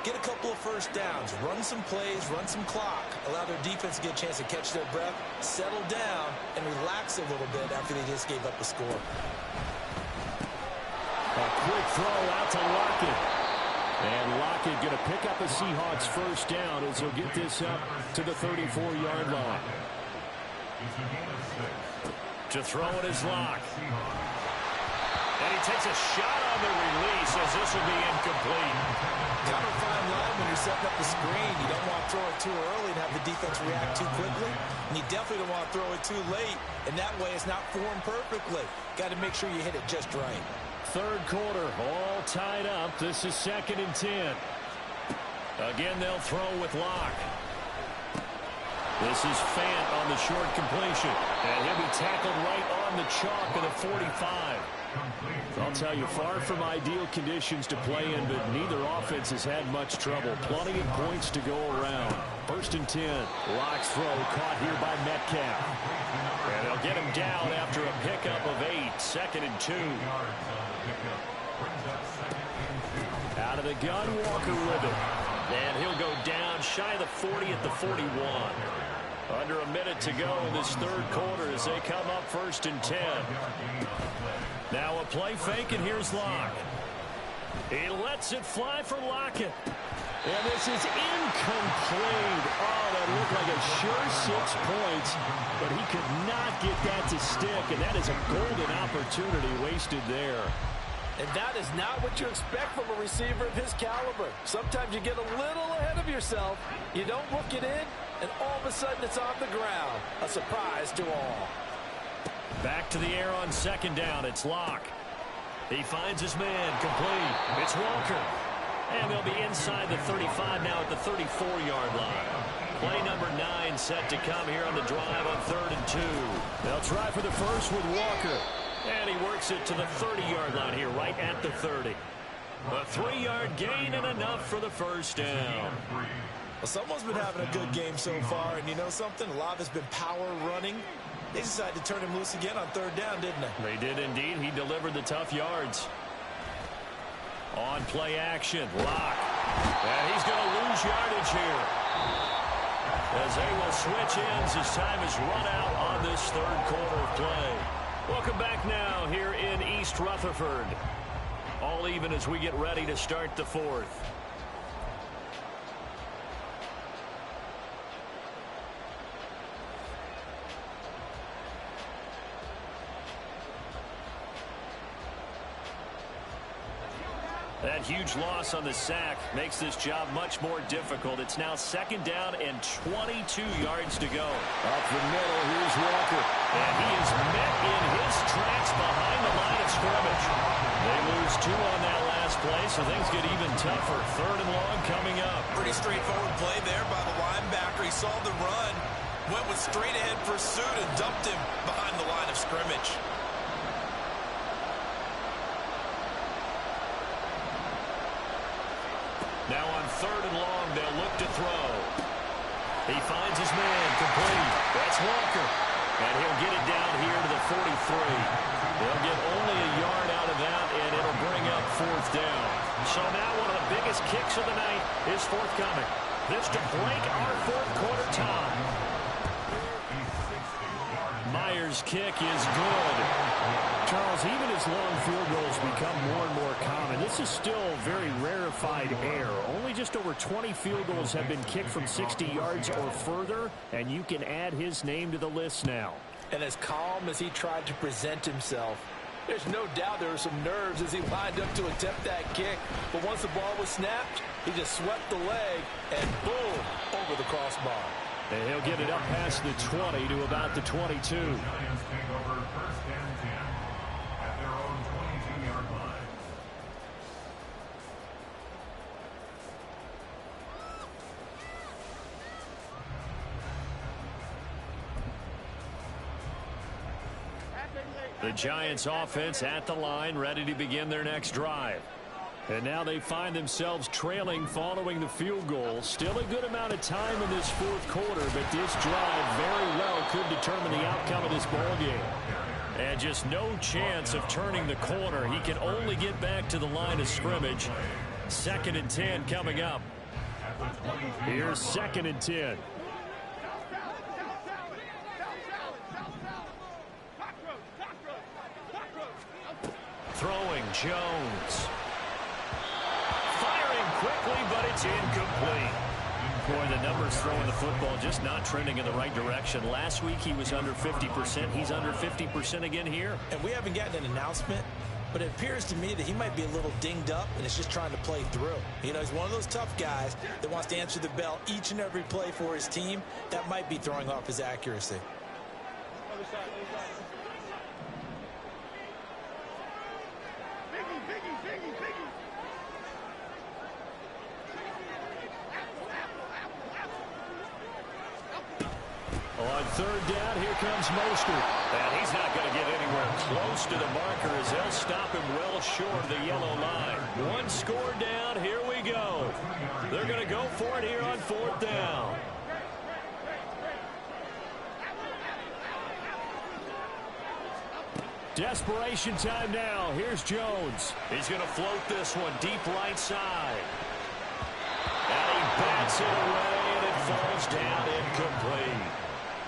Speaker 3: get a couple of 1st downs, run some plays, run some clock, allow their defense to get a chance to catch their breath, settle down, and relax a little bit after they just gave up a score.
Speaker 1: A quick throw out to Lockett. And Lockett going to pick up a Seahawks 1st down as he'll get this up to the 34-yard line. To throw it is Lock. And he takes a shot on the release as this will be incomplete.
Speaker 3: Kind of a fine line when you're setting up the screen. You don't want to throw it too early and have the defense react too quickly. And you definitely don't want to throw it too late. And that way it's not formed perfectly. Got to make sure you hit it just right.
Speaker 1: 3rd quarter, all tied up. This is 2nd and 10. Again, they'll throw with Locke. This is Fant on the short completion. And he'll be tackled right on the chalk of the 45. I'll tell you, far from ideal conditions to play in, but neither offense has had much trouble. Plenty of points to go around. 1st and 10. Locke's throw caught here by Metcalf. And they'll get him down after a pickup of 8. 2nd and 2. Out of the gun, Walker with it. And he'll go down shy of the 40 at the 41. Under a minute to go in this 3rd quarter as they come up 1st and 10. Now a play fake, and here's Locke. He lets it fly for Lockett. And this is incomplete. Oh, that looked like a sure 6 points, but he could not get that to stick, and that is a golden opportunity wasted there.
Speaker 3: And that is not what you expect from a receiver of his caliber. Sometimes you get a little ahead of yourself. You don't look it in, and all of a sudden it's on the ground. A surprise to all.
Speaker 1: Back to the air on 2nd down. It's Locke. He finds his man complete. It's Walker. And they'll be inside the 35 now at the 34-yard line. Play number 9 set to come here on the drive on 3rd and 2. They'll try for the first with Walker. And he works it to the 30-yard line here, right at the 30. A 3-yard gain and enough for the first down.
Speaker 3: Well, someone's been having a good game so far, and you know something? A lot of it's been power running. They decided to turn him loose again on 3rd down, didn't they?
Speaker 1: They did indeed. He delivered the tough yards. On play action, Lock. And he's going to lose yardage here, as they will switch ends as time is run out on this 3rd quarter of play. Welcome back now here in East Rutherford. All even as we get ready to start the 4th. That huge loss on the sack makes this job much more difficult. It's now 2nd down and 22 yards to go. Up the middle, here's Walker. And he is met in his tracks behind the line of scrimmage. They lose 2 on that last play, so things get even tougher. 3rd and long coming up.
Speaker 3: Pretty straightforward play there by the linebacker. He saw the run, went with straight-ahead pursuit, and dumped him behind the line of scrimmage.
Speaker 1: Now on 3rd and long, they'll look to throw. He finds his man, complete. That's Walker. And he'll get it down here to the 43. They'll get only a yard out of that, and it'll bring up 4th down. So now one of the biggest kicks of the night is forthcoming. This to break our 4th quarter tie. Myers' kick is good.
Speaker 4: Charles, even as long field goals become more and more common, this is still very rarefied air. Only just over 20 field goals have been kicked from 60 yards or further, and you can add his name to the list now.
Speaker 3: And as calm as he tried to present himself, there's no doubt there were some nerves as he lined up to attempt that kick. But once the ball was snapped, he just swept the leg and boom, over the crossbar.
Speaker 4: And he'll get it up past the 20 to about the 22.
Speaker 2: Giants take over 1st and 10 at their own 22-yard line.
Speaker 1: The Giants offense at the line, ready to begin their next drive. And now they find themselves trailing following the field goal. Still a good amount of time in this 4th quarter, but this drive very well could determine the outcome of this ball game. And just no chance of turning the corner. He can only get back to the line of scrimmage. 2nd and 10 coming up.
Speaker 4: Here's 2nd and 10.
Speaker 1: Throwing Jones. Quickly, but it's incomplete. Boy, the numbers throwing the football just not trending in the right direction. Last week he was under 50%. He's under 50% again here.
Speaker 3: And we haven't gotten an announcement, but it appears to me that he might be a little dinged up and is just trying to play through. You know, he's one of those tough guys that wants to answer the bell each and every play for his team. That might be throwing off his accuracy.
Speaker 1: On 3rd down, here comes Mostert. And he's not going to get anywhere close to the marker as they'll stop him well short of the yellow line. 1 score down, here we go. They're going to go for it here on 4th down.
Speaker 4: Desperation time now. Here's Jones.
Speaker 1: He's going to float this one deep right side. And he bats it away, and it falls down incomplete.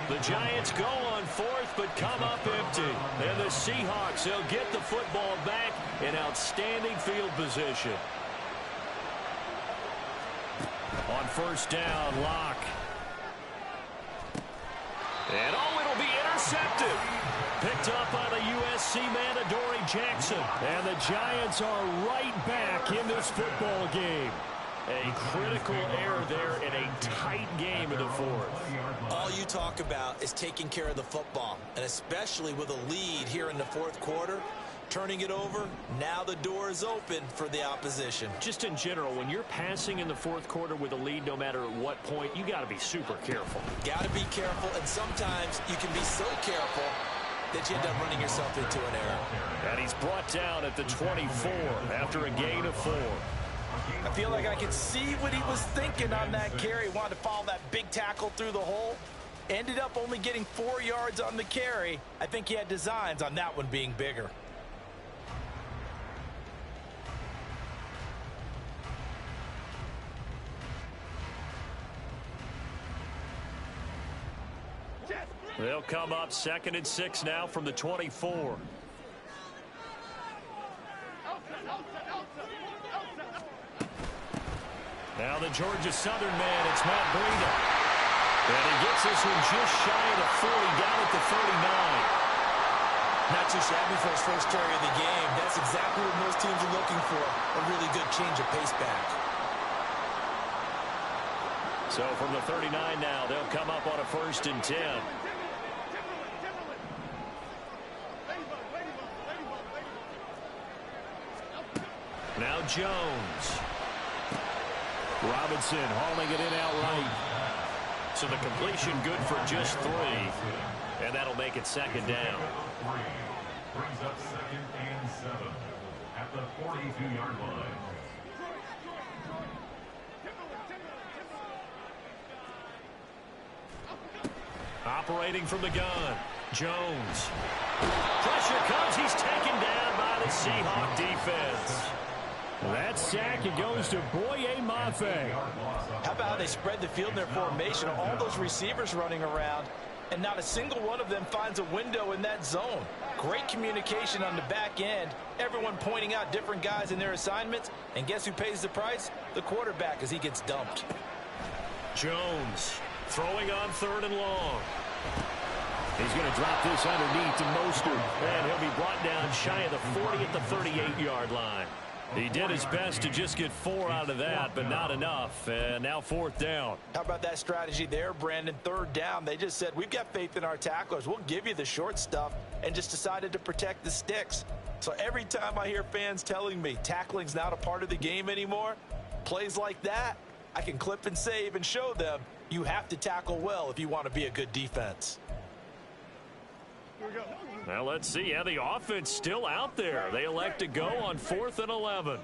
Speaker 1: The Giants go on 4th, but come up empty. And the Seahawks, they'll get the football back in outstanding field position. On 1st down, Lock. And it'll be intercepted. Picked up by the USC man, Adoree Jackson. And the Giants are right back in this football game. A critical error there in a tight game in the 4th.
Speaker 3: All you talk about is taking care of the football, and especially with a lead here in the 4th quarter. turning it over. Now the door is open for the opposition.
Speaker 4: Just in general, when you're passing in the fourth quarter with a lead, no matter at what point, you got to be super careful.
Speaker 3: Got to be careful, and sometimes you can be so careful that you end up running yourself into an error.
Speaker 4: And he's brought down at the 24 after a gain of 4.
Speaker 3: I feel like I could see what he was thinking on that carry. Wanted to follow that big tackle through the hole. Ended up only getting 4 yards on the carry. I think he had designs on that one being bigger.
Speaker 4: They'll come up 2nd and 6 now from the 24. Now the Georgia Southern man, it's Matt Breida. And he gets this one just shy of the 40, down at the 39.
Speaker 3: Not too shabby for his first carry of the game. That's exactly what most teams are looking for. A really good change of pace back.
Speaker 4: So from the 39 now, they'll come up on a 1st and 10. Now Jones. Robinson hauling it in outright. So the completion good for just 3. And that'll make it 2nd down.
Speaker 2: Brings up 2nd and 7 at the 42-yard line.
Speaker 4: Operating from the gun. Jones. Pressure comes. He's taken down by the Seahawks defense. That sack, it goes to Boye Mafe.
Speaker 3: How about how they spread the field in their formation? All those receivers running around, and not a single one of them finds a window in that zone. Great communication on the back end. Everyone pointing out different guys in their assignments. And guess who pays the price? The quarterback, as he gets dumped.
Speaker 4: Jones throwing on 3rd and long. He's going to drop this underneath to Mostert. And he'll be brought down shy of the 40 at the 38-yard line. He did his best to just get 4 out of that, but not enough. And now 4th down.
Speaker 3: How about that strategy there, Brandon? 3rd down. They just said, we've got faith in our tacklers. We'll give you the short stuff, and just decided to protect the sticks. So every time I hear fans telling me tackling's not a part of the game anymore, plays like that, I can clip and save and show them you have to tackle well if you want to be a good defense.
Speaker 4: Now let's see. Yeah, the offense still out there. They elect to go on 4th and 11.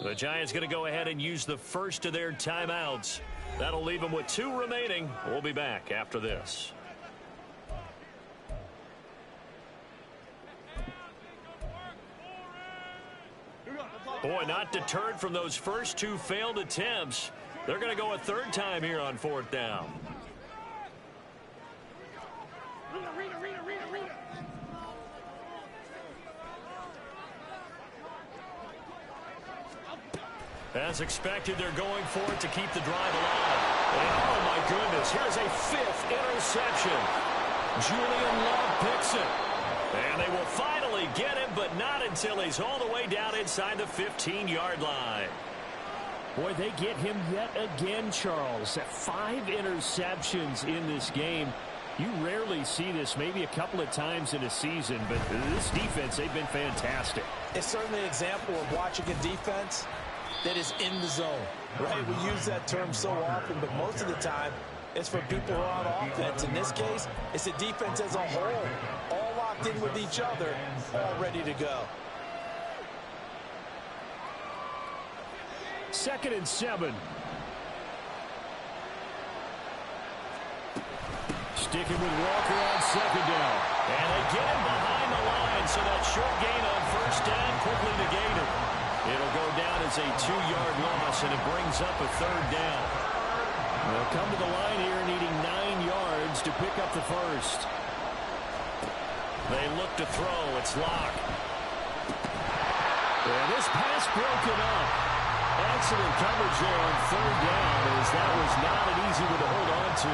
Speaker 4: The Giants going to go ahead and use the first of their timeouts. That'll leave them with 2 remaining. We'll be back after this. Boy, not deterred from those first 2 failed attempts. They're going to go a 3rd time here on 4th down. As expected, they're going for it to keep the drive alive. And oh my goodness, here's a 5th interception. Julian Love picks it. And they will finally get him, but not until he's all the way down inside the 15-yard line. Boy, they get him yet again, Charles. 5 interceptions in this game. You rarely see this, maybe a couple of times in a season, but this defense, they've been fantastic.
Speaker 3: It's certainly an example of watching a defense that is in the zone, right? We use that term so often, but most of the time, it's for people who are on offense. In this case, it's a defense as a whole, all locked in with each other, all ready to go.
Speaker 4: 2nd and 7. Sticking with Walker on 2nd down. And they get him behind the line, so that short gain on 1st down quickly negated. It'll go down as a 2-yard loss, and it brings up a 3rd down. They'll come to the line here needing 9 yards to pick up the 1st. They look to throw. It's Locke. And this pass broken up. Excellent coverage there on 3rd down, as that was not an easy one to hold on to.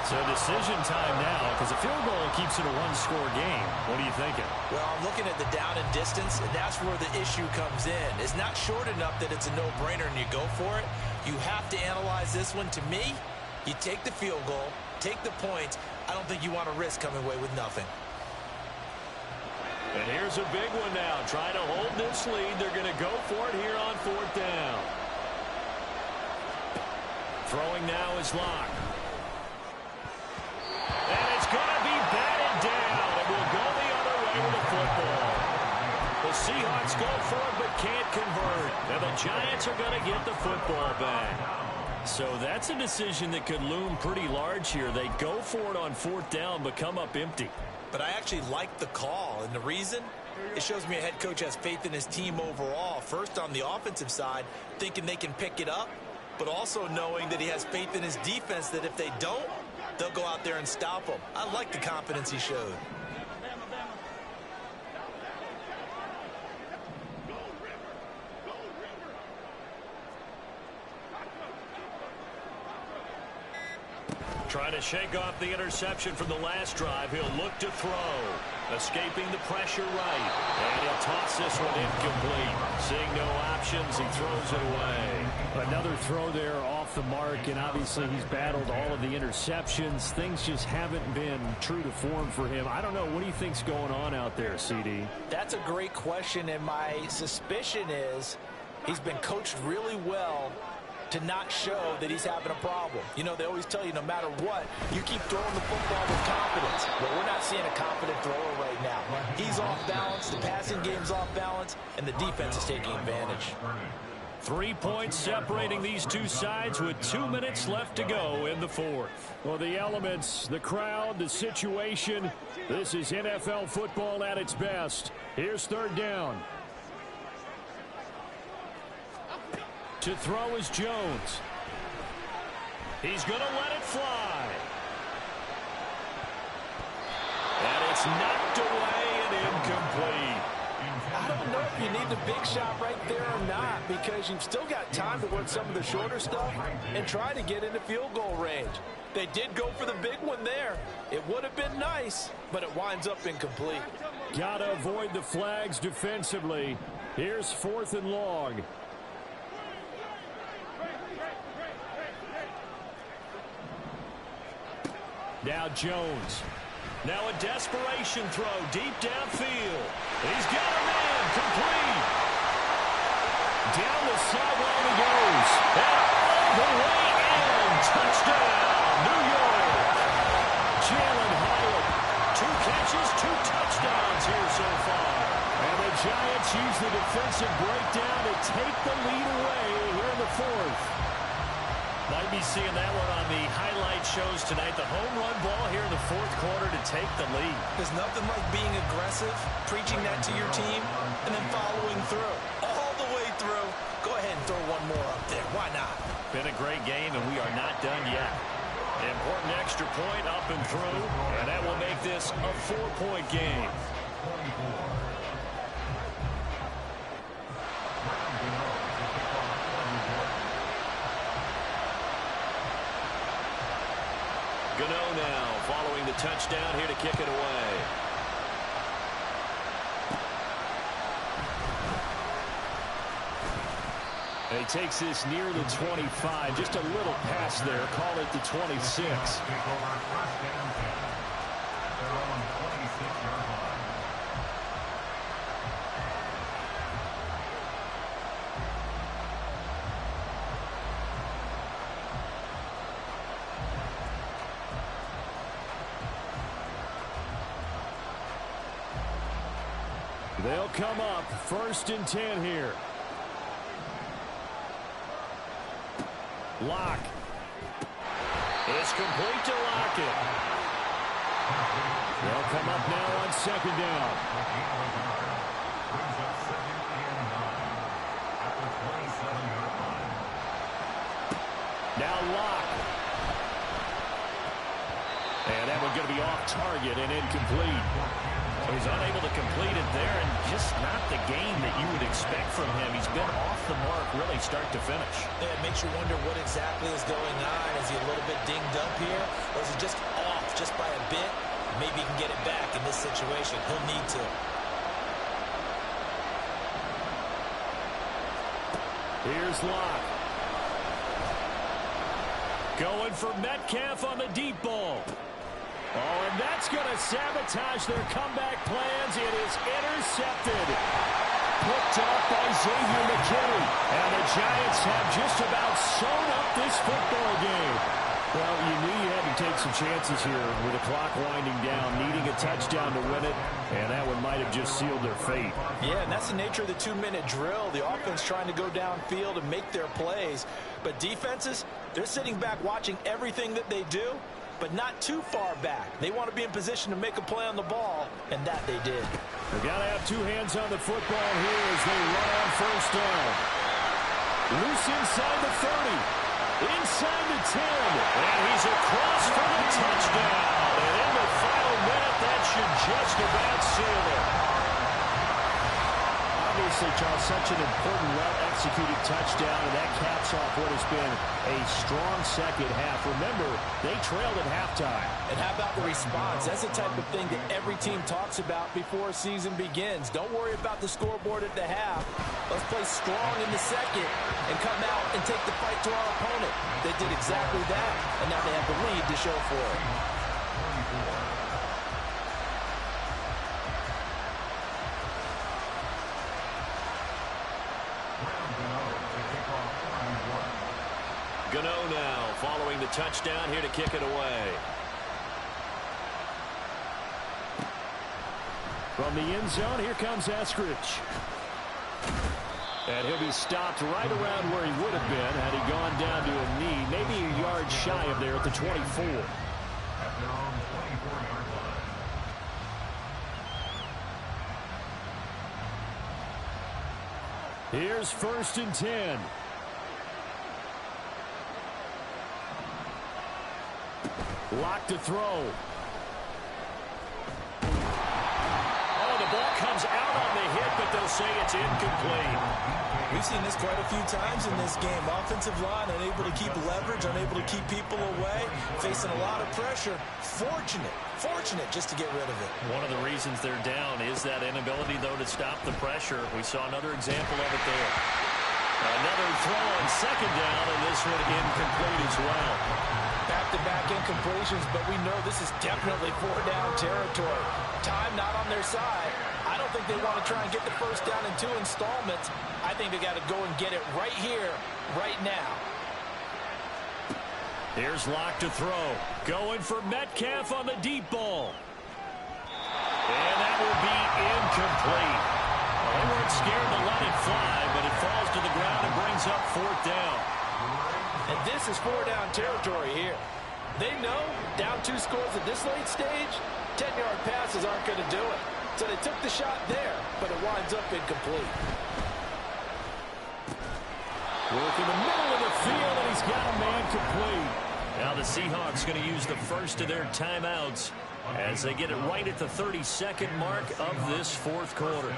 Speaker 4: So decision time now, because a field goal keeps it a 1-score game. What are you thinking?
Speaker 3: Well, I'm looking at the down and distance, and that's where the issue comes in. It's not short enough that it's a no-brainer and you go for it. You have to analyze this one. To me, you take the field goal, Take the points. I don't think you want to risk coming away with nothing.
Speaker 1: And here's a big one now. Trying to hold this lead. They're going to go for it here on 4th down. Throwing now is Locke. And it's going to be batted down. It will go the other way with the football. The Seahawks go for it but can't convert. And the Giants are going to get the football back. So that's a decision that could loom pretty large here. They go for it on 4th down but come up empty.
Speaker 3: But I actually like the call, and the reason? It shows me a head coach has faith in his team overall. First on the offensive side, thinking they can pick it up, but also knowing that he has faith in his defense that if they don't, they'll go out there and stop them. I like the confidence he showed.
Speaker 1: Trying to shake off the interception from the last drive. He'll look to throw. Escaping the pressure right. And he'll toss this one incomplete. Seeing no options, he throws it away.
Speaker 4: Another throw there off the mark, and obviously he's battled all of the interceptions. Things just haven't been true to form for him. I don't know. What do you think's going on out there, CD?
Speaker 3: That's a great question, and my suspicion is he's been coached really well to not show that he's having a problem. You know, they always tell you no matter what, you keep throwing the football with confidence. But we're not seeing a confident thrower right now. He's off balance, the passing game's off balance, and the defense is taking advantage.
Speaker 1: 3 points separating these two sides with 2 minutes left to go in the 4th.
Speaker 4: Well, the elements, the crowd, the situation, this is NFL football at its best. Here's 3rd down. To throw is Jones.
Speaker 1: He's going to let it fly. And it's knocked away and incomplete.
Speaker 3: I don't know if you need the big shot right there or not, because you've still got time to work some of the shorter stuff and try to get into field goal range. They did go for the big one there. It would have been nice, but it winds up incomplete.
Speaker 4: Got to avoid the flags defensively. Here's 4th and long. Now Jones.
Speaker 1: Now a desperation throw deep downfield. He's got a man complete.
Speaker 4: Down the sideline he goes.
Speaker 1: And all the way in. Touchdown, New York.
Speaker 4: Jalen Hyatt.
Speaker 1: 2 catches, 2 touchdowns here so far.
Speaker 4: And the Giants use the defensive breakdown to take the lead away here in the 4th.
Speaker 1: Might be seeing that one on the highlight shows tonight. The home run ball here in the 4th quarter to take the lead.
Speaker 3: There's nothing like being aggressive, preaching that to your team, and then following through. All the way through. Go ahead and throw one more up there. Why not?
Speaker 1: Been a great game, and we are not done yet. Important extra point up and through, and that will make this a 4-point game. Gano now following the touchdown here to kick it away.
Speaker 4: And he takes this near the 25. Just a little pass there. Call it the 26. They'll come up 1st and 10 here. Locke.
Speaker 1: It's complete to Lockett.
Speaker 4: They'll come up now on 2nd down. Now Locke. And that one's going to be off target and incomplete.
Speaker 1: So he's unable to complete it there, and just not the game that you would expect from him. He's been off the mark really start to finish.
Speaker 3: Yeah, it makes you wonder what exactly is going on. Is he a little bit dinged up here, or is he just off just by a bit? Maybe he can get it back in this situation. He'll need to.
Speaker 4: Here's Locke. Going for Metcalf on the deep ball. Oh, and that's going to sabotage their comeback plans. It is intercepted. Picked up by Xavier McKinney. And the Giants have just about sewn up this football game. Well, you knew you had to take some chances here with the clock winding down, needing a touchdown to win it, and that one might have just sealed their fate.
Speaker 3: Yeah, and that's the nature of the 2-minute drill. The offense trying to go downfield and make their plays. But defenses, they're sitting back watching everything that they do, but not too far back. They want to be in position to make a play on the ball, and that they did.
Speaker 4: They've got to have two hands on the football here as they run on first down. Loose inside the 30. Inside the 10. And he's across for the touchdown. And in the final minute, that should just about seal it. Obviously, Charles, such an important well-executed touchdown, and that caps off what has been a strong second half. Remember, they trailed at halftime.
Speaker 3: And how about the response? That's the type of thing that every team talks about before a season begins. Don't worry about the scoreboard at the half. Let's play strong in the second and come out and take the fight to our opponent. They did exactly that, and now they have the lead to show for it.
Speaker 1: Gano now following the touchdown here to kick it away.
Speaker 4: From the end zone, here comes Eskridge. And he'll be stopped right around where he would have been had he gone down to a knee, maybe a yard shy of there at the 24.
Speaker 2: At their own 24-yard line.
Speaker 4: Here's 1st and 10. Lock to throw. Oh, the ball comes out on the hit, but they'll say it's incomplete.
Speaker 3: We've seen this quite a few times in this game. Offensive line unable to keep leverage, unable to keep people away, facing a lot of pressure. Fortunate just to get rid of it.
Speaker 1: One of the reasons they're down is that inability, though, to stop the pressure. We saw another example of it there. Another throw on 2nd down, and this one incomplete as well.
Speaker 3: Back-to-back incompletions, but we know this is definitely 4-down territory. Time not on their side. I don't think they want to try and get the first down in 2 installments. I think they got to go and get it right here, right now.
Speaker 4: Here's Lock to throw. Going for Metcalf on the deep ball. And that will be incomplete. Well, they weren't scared to let it fly, but it falls to the ground and brings up 4th down.
Speaker 3: And this is 4-down territory here. They know down 2 scores at this late stage, 10-yard passes aren't going to do it. So they took the shot there, but it winds up incomplete.
Speaker 4: Work in the middle of the field, and he's got a man complete.
Speaker 1: Now the Seahawks going to use the first of their timeouts as they get it right at the 32nd mark of this 4th quarter.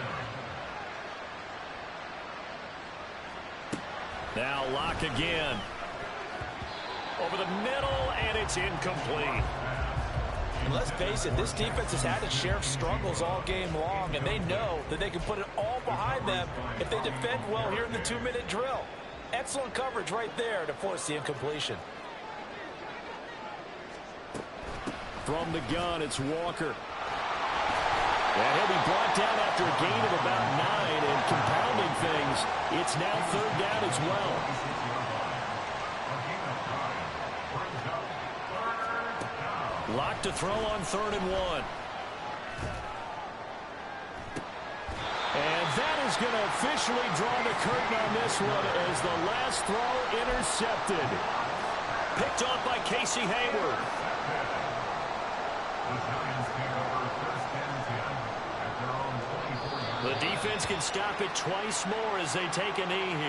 Speaker 4: Now Lock again.
Speaker 1: Over the middle, and it's incomplete.
Speaker 3: And let's face it, this defense has had its share of struggles all game long, and they know that they can put it all behind them if they defend well here in the 2-minute drill. Excellent coverage right there to force the incompletion.
Speaker 4: From the gun, it's Walker. And he'll be brought down after a gain of about 9, and compounding things, it's now 3rd down as well.
Speaker 1: Lock to throw on 3rd and 1.
Speaker 4: And that is going to officially draw the curtain on this one as the last throw intercepted.
Speaker 1: Picked off by Casey Hayward. The defense can stop it twice more as they take a knee here.